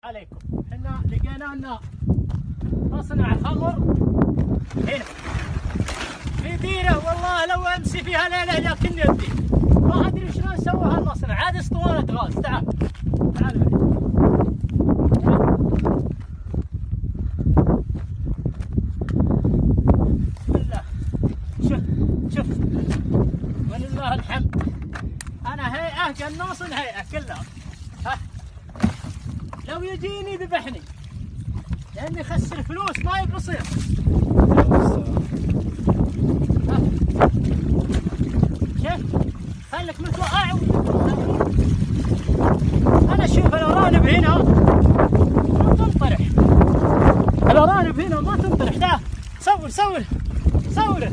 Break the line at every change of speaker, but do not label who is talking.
عليكم. احنا لقينا لنا مصنع خمر هنا في ديره، والله لو امشي فيها ليله لكن يدي ما ادري شلون سووا هالمصنع. عاد اسطوانه غاز. تعال تعال بسم الله. شوف ولله الحمد. انا هيئه قناص الهيئه كلها. ها لو يجيني ذبحني لاني خسر فلوس ما يبصير. شوف خليك متوقع. انا اشوف الارانب هنا ما تنطرح. الارانب هنا ما تنطرح. تعال صور.